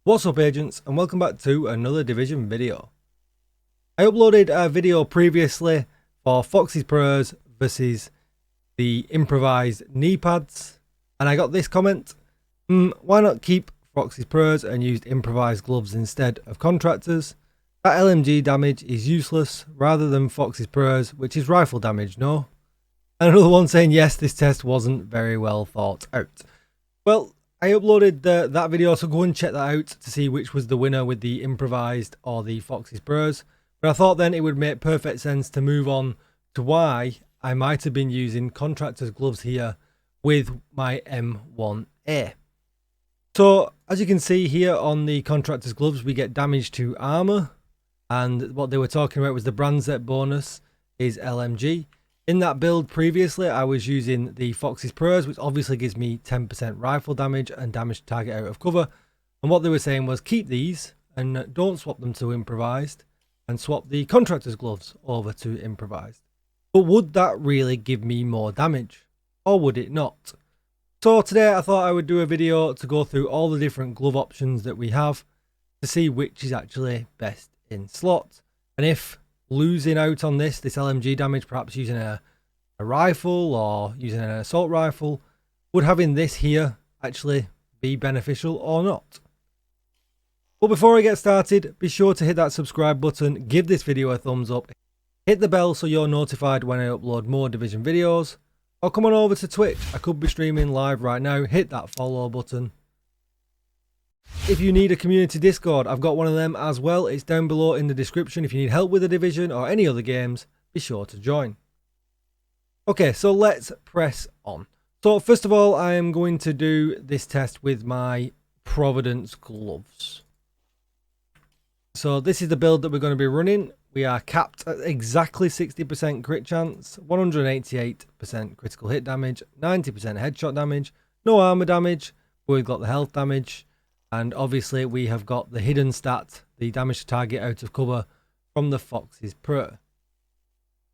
What's up agents, and welcome back to another Division video. I uploaded a video previously for Foxy's Pros versus the Improvised knee pads, and I got this comment, why not keep Foxy's Pros and use Improvised gloves instead of contractors? That LMG damage is useless rather than Foxy's Pros, which is rifle damage, no? And another one saying yes, this test wasn't very well thought out. Well, I uploaded that video, so go and check that out to see which was the winner with the Improvised or the Foxy's Pros. But I thought then it would make perfect sense to move on to why I might have been using contractor's gloves here with my M1A. So as you can see here on the contractor's gloves, we get damage to armor, and what they were talking about was the brand set bonus is LMG. In that build previously, I was using the Foxy's Pros, which obviously gives me 10% rifle damage and damage to target out of cover. And what they were saying was keep these and don't swap them to Improvised, and swap the contractor's gloves over to Improvised. But would that really give me more damage, or would it not? So today I thought I would do a video to go through all the different glove options that we have to see which is actually best in slot. And if losing out on this LMG damage, perhaps using a rifle or using an assault rifle, would having this here actually be beneficial or not? But before I get started, be sure to hit that subscribe button, give this video a thumbs up, hit the bell so you're notified when I upload more Division videos, or come on over to Twitch. I could be streaming live right now. Hit that follow button. If you need a community Discord, I've got one of them as well. It's down below in the description. If you need help with the Division or any other games, be sure to join. Okay, so let's press on. So first of all, I am going to do this test with my Providence gloves. So this is the build that we're going to be running. We are capped at exactly 60% crit chance, 188% critical hit damage, 90% headshot damage, no armor damage, but we've got the health damage. And obviously we have got the hidden stat, the damage to target out of cover from the Foxy's Pro.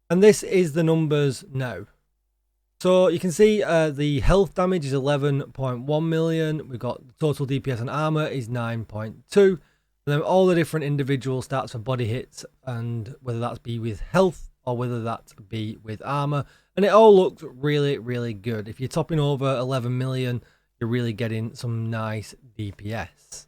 And this is the numbers now. So you can see the health damage is 11.1 million. We've got the total DPS and armor is 9.2. And then all the different individual stats for body hits, and whether that's be with health or whether that be with armor. And it all looks really, really good. If you're topping over 11 million, you're really getting some nice DPS.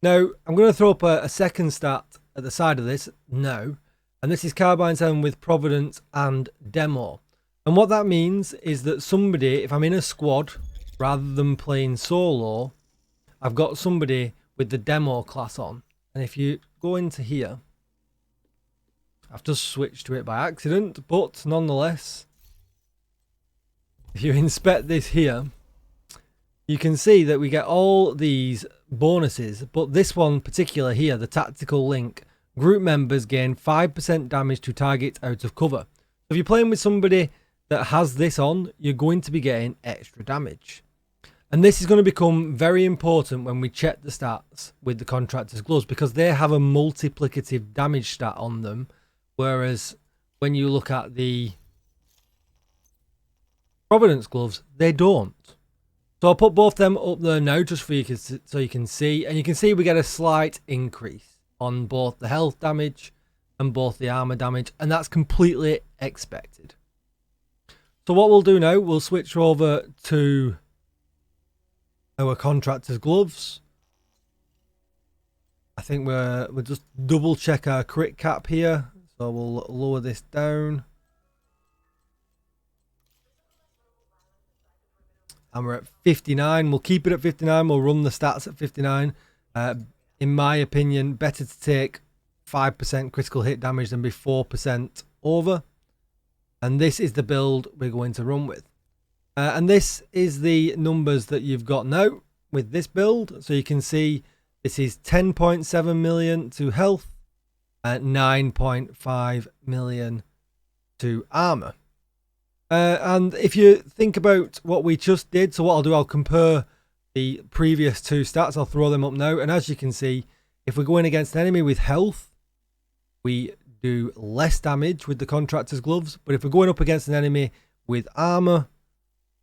Now, I'm going to throw up a second stat at the side of this now, and this is Carbine 7 with Providence and Demo. And what that means is that somebody, if I'm in a squad, rather than playing solo, I've got somebody with the Demo class on. And if you go into here, I've just switched to it by accident, but nonetheless, if you inspect this here, you can see that we get all these bonuses, but this one particular here, the tactical link, group members gain 5% damage to target out of cover. So if you're playing with somebody that has this on, you're going to be getting extra damage. And this is going to become very important when we check the stats with the contractor's gloves, because they have a multiplicative damage stat on them, whereas when you look at the Providence gloves, they don't. So I'll put both them up there now just for you so you can see. And you can see we get a slight increase on both the health damage and both the armor damage. And that's completely expected. So what we'll do now, we'll switch over to our contractor's gloves. I think we'll just double check our crit cap here. So we'll lower this down. And we're at 59. We'll keep it at 59. We'll run the stats at 59. In my opinion, better to take 5% critical hit damage than be 4% over. And this is the build we're going to run with. And this is the numbers that you've got now with this build. So you can see this is 10.7 million to health and 9.5 million to armor. And if you think about what we just did, so what I'll do, I'll compare the previous two stats. I'll throw them up now. And as you can see, if we're going against an enemy with health, we do less damage with the contractor's gloves. But if we're going up against an enemy with armor,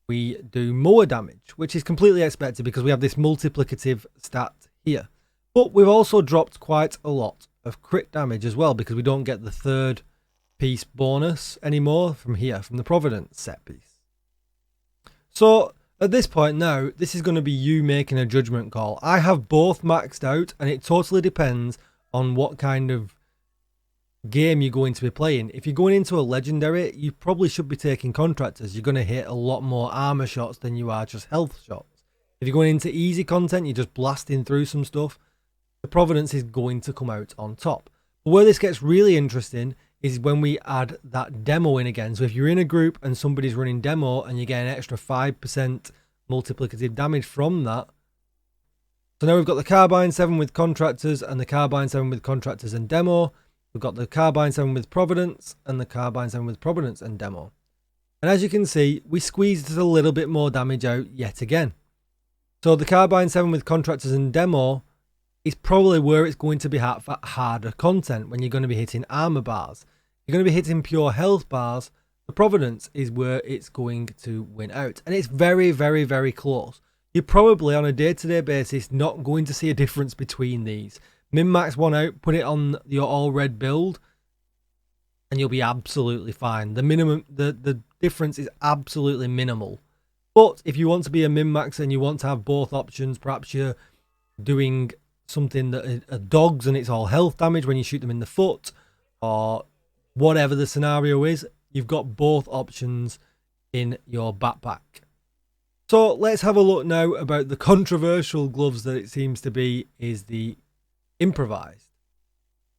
we do more damage, which is completely expected because we have this multiplicative stat here. But we've also dropped quite a lot of crit damage as well, because we don't get the third piece bonus anymore from here, from the Providence set piece. So at this point now, this is going to be you making a judgment call. I have both maxed out, and it totally depends on what kind of game you're going to be playing. If you're going into a legendary, you probably should be taking contractors. You're going to hit a lot more armor shots than you are just health shots. If you're going into easy content, you're just blasting through some stuff, the Providence is going to come out on top. But where this gets really interesting is when we add that demo in again. So if you're in a group and somebody's running demo and you get an extra 5% multiplicative damage from that. So now we've got the Carbine 7 with contractors and the Carbine 7 with contractors and demo. We've got the Carbine 7 with Providence and the Carbine 7 with Providence and demo. And as you can see, we squeezed a little bit more damage out yet again. So the Carbine 7 with contractors and demo is probably where it's going to be for harder content, when you're going to be hitting armor bars. You're going to be hitting pure health bars. The Providence is where it's going to win out. And it's very, very, very close. You're probably on a day-to-day basis not going to see a difference between these. Min-max one out, put it on your all-red build, and you'll be absolutely fine. The difference is absolutely minimal. But if you want to be a min-max and you want to have both options, perhaps you're doing something that are dogs and it's all health damage when you shoot them in the foot, or whatever the scenario is, you've got both options in your backpack. So let's have a look now about the controversial gloves that it seems to be is the Improvised.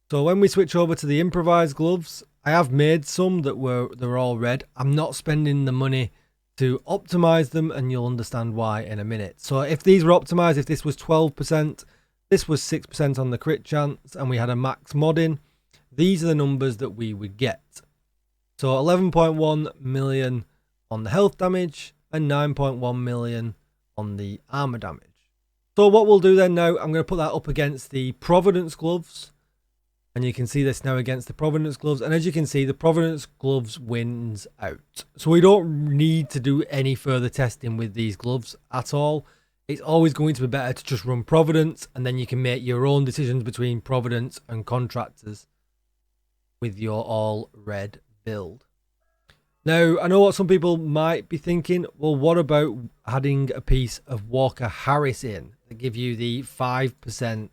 So when we switch over to the Improvised gloves, I have made some they're all red. I'm not spending the money to optimize them, and you'll understand why in a minute. So if these were optimized, if this was 12%, this was 6% on the crit chance, and we had a max modding, these are the numbers that we would get. So 11.1 million on the health damage and 9.1 million on the armor damage. So what we'll do then now, I'm going to put that up against the Providence gloves, and you can see this now against the Providence gloves, and as you can see, the Providence gloves wins out. So we don't need to do any further testing with these gloves at all. It's always going to be better to just run Providence, and then you can make your own decisions between Providence and contractors with your all red build. Now, I know what some people might be thinking, well, what about adding a piece of Walker Harris in that give you the 5%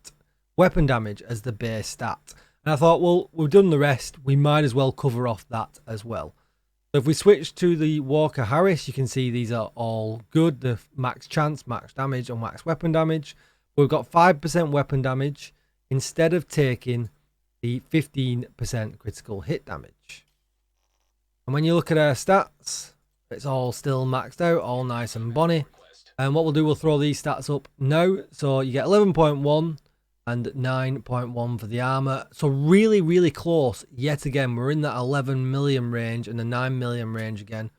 weapon damage as the base stat? And I thought, well, we've done the rest, we might as well cover off that as well. So if we switch to the Walker Harris, you can see these are all good. The max chance, max damage, and max weapon damage. We've got 5% weapon damage instead of taking the 15% critical hit damage. And when you look at our stats, it's all still maxed out, all nice and bonny. And what we'll do, we'll throw these stats up now. So you get 11.1 and 9.1 for the armor. So really, really close. Yet again, we're in that 11 million range and the 9 million range again.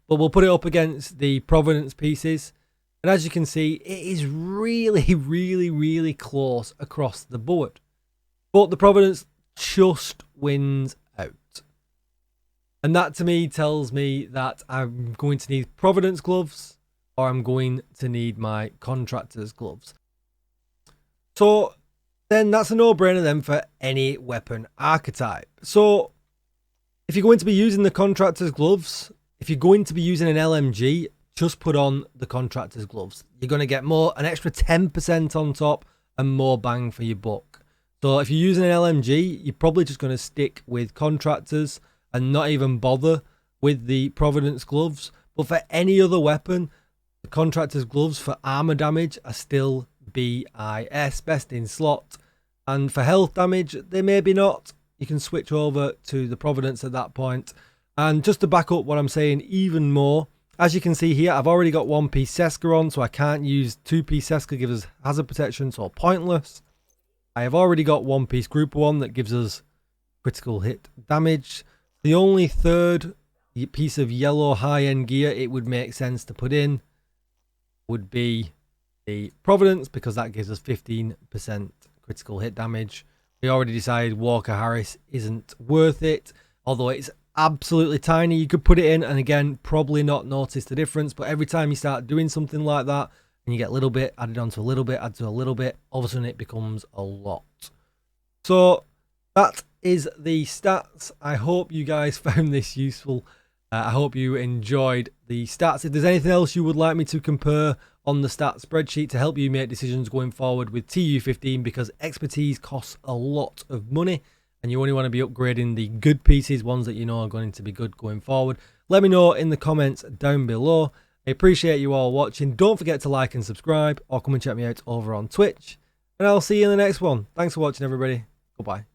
But we'll put it up against the Providence pieces. And as you can see, it is really, really, really close across the board. But the Providence just wins out. And that to me tells me that I'm going to need Providence gloves, or I'm going to need my contractor's gloves. So then that's a no-brainer then for any weapon archetype. So if you're going to be using the contractor's gloves, if you're going to be using an LMG, just put on the contractor's gloves. You're going to get an extra 10% on top and more bang for your buck. So if you're using an LMG, you're probably just going to stick with contractors and not even bother with the Providence gloves. But for any other weapon, the contractor's gloves for armor damage are still BIS, best in slot. And for health damage, they maybe not. You can switch over to the Providence at that point. And just to back up what I'm saying even more, as you can see here, I've already got 1-piece Seska on, so I can't use 2-piece Seska, gives us hazard protection, so pointless. I have already got 1-piece Grouper 1 that gives us critical hit damage. The only third piece of yellow high-end gear it would make sense to put in would be the Providence, because that gives us 15% critical hit damage. We already decided Walker Harris isn't worth it, although it's absolutely tiny. You could put it in and again probably not notice the difference, but every time you start doing something like that and you get a little bit added onto a little bit, add to a little bit, all of a sudden it becomes a lot. So that is the stats. I hope you guys found this useful. I hope you enjoyed the stats. If there's anything else you would like me to compare on the stat spreadsheet to help you make decisions going forward with TU15, because expertise costs a lot of money and you only want to be upgrading the good pieces, ones that you know are going to be good going forward, let me know in the comments down below. I appreciate you all watching. Don't forget to like and subscribe, or come and check me out over on Twitch, and I'll see you in the next one. Thanks for watching, everybody. Goodbye.